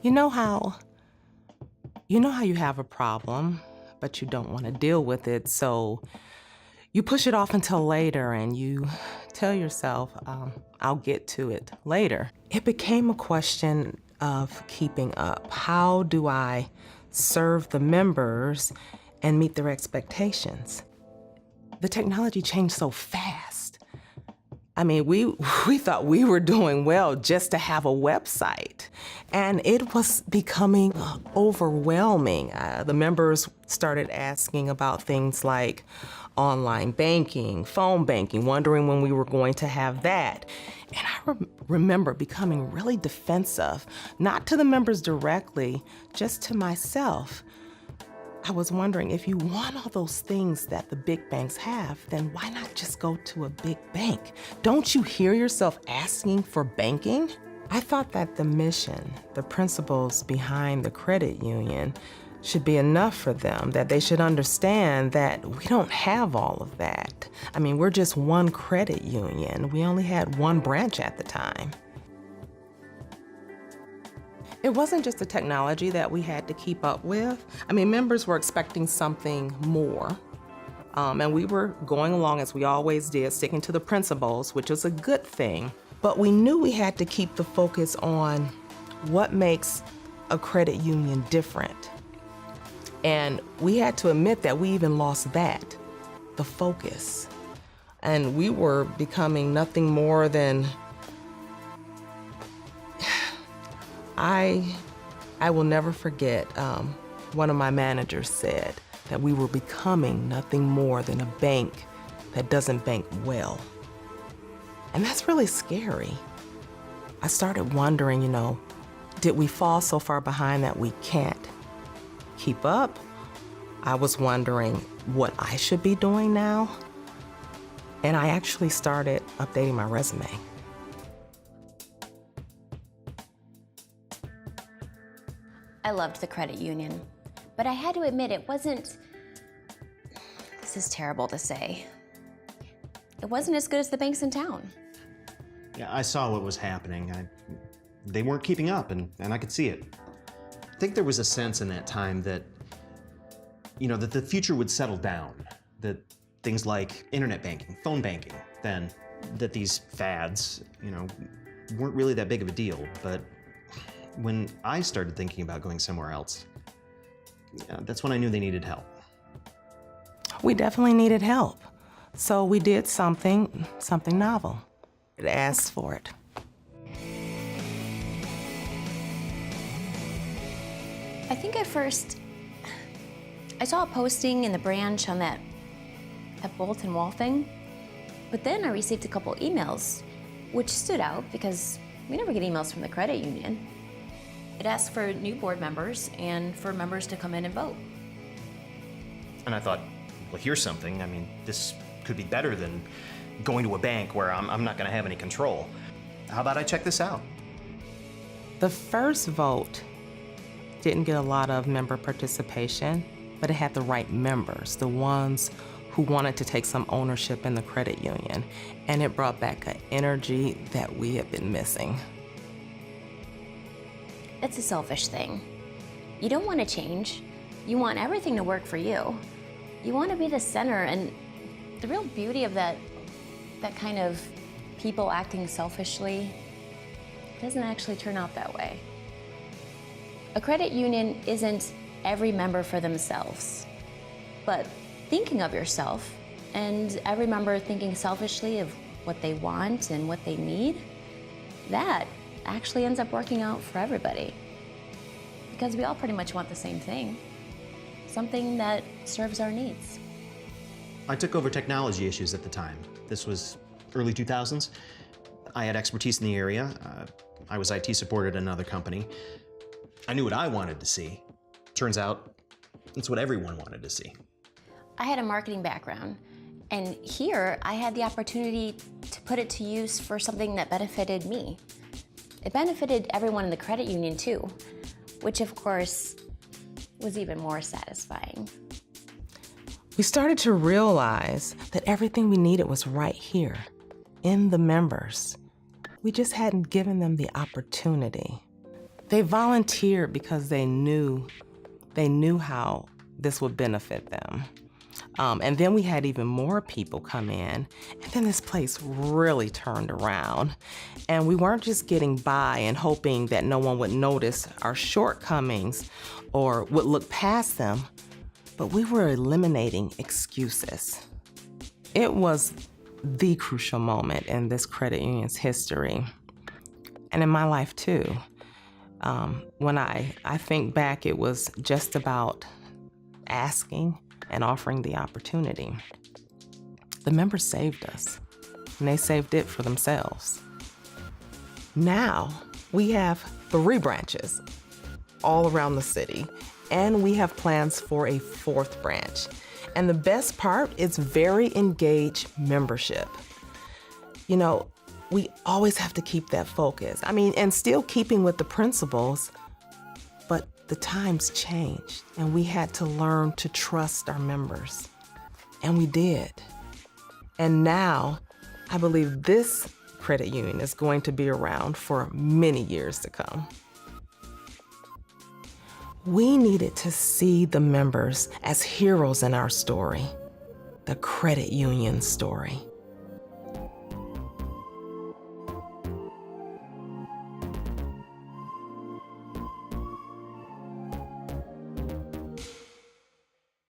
You know how you have a problem, but you don't want to deal with it, so you push it off until later and you tell yourself, I'll get to it later. It became a question of keeping up. How do I serve the members and meet their expectations? The technology changed so fast. I mean, we thought we were doing well just to have a website, and it was becoming overwhelming. The members started asking about things like online banking, phone banking, wondering when we were going to have that. And I remember becoming really defensive, not to the members directly, just to myself. I was wondering, if you want all those things that the big banks have, then why not just go to a big bank? Don't you hear yourself asking for banking? I thought that the mission, the principles behind the credit union should be enough for them, that they should understand that we don't have all of that. I mean, we're just one credit union. We only had one branch at the time. It wasn't just the technology that we had to keep up with. I mean, members were expecting something more. And we were going along, as we always did, sticking to the principles, which was a good thing. But we knew we had to keep the focus on what makes a credit union different. And we had to admit that we even lost that, the focus. And we were becoming nothing more than I will never forget, one of my managers said that we were becoming nothing more than a bank that doesn't bank well. And that's really scary. I started wondering, did we fall so far behind that we can't keep up? I was wondering what I should be doing now. And I actually started updating my resume. I loved the credit union, but I had to admit it wasn't, this is terrible to say, it wasn't as good as the banks in town. Yeah, I saw what was happening. They weren't keeping up, and I could see it. I think there was a sense in that time that, that the future would settle down, that things like internet banking, phone banking, then that these fads, weren't really that big of a deal. But when I started thinking about going somewhere else, that's when I knew they needed help. We definitely needed help. So we did something novel. It asked for it. I think at first, I saw a posting in the branch on that bulletin wall thing, but then I received a couple emails, which stood out because we never get emails from the credit union. It asked for new board members and for members to come in and vote. And I thought, well, here's something. I mean, this could be better than going to a bank where I'm not going to have any control. How about I check this out? The first vote didn't get a lot of member participation, but it had the right members, the ones who wanted to take some ownership in the credit union. And it brought back an energy that we had been missing. It's a selfish thing. You don't want to change. You want everything to work for you. You want to be the center, and the real beauty of that kind of people acting selfishly doesn't actually turn out that way. A credit union isn't every member for themselves, but thinking of yourself and every member thinking selfishly of what they want and what they need, that actually ends up working out for everybody. Because we all pretty much want the same thing, something that serves our needs. I took over technology issues at the time. This was early 2000s. I had expertise in the area. I was IT support at another company. I knew what I wanted to see. Turns out, it's what everyone wanted to see. I had a marketing background, and here I had the opportunity to put it to use for something that benefited me. It benefited everyone in the credit union too, which of course was even more satisfying. We started to realize that everything we needed was right here, in the members. We just hadn't given them the opportunity. They volunteered because they knew how this would benefit them. And then we had even more people come in, and then this place really turned around. And we weren't just getting by and hoping that no one would notice our shortcomings or would look past them, but we were eliminating excuses. It was the crucial moment in this credit union's history, and in my life too. When I think back, it was just about asking and offering the opportunity. The members saved us, and they saved it for themselves. Now we have 3 branches all around the city, and we have plans for a 4th branch. And the best part is very engaged membership. You know, we always have to keep that focus. I mean, and still keeping with the principles, but the times changed, and we had to learn to trust our members. And we did. And now, I believe this credit union is going to be around for many years to come. We needed to see the members as heroes in our story, the credit union story.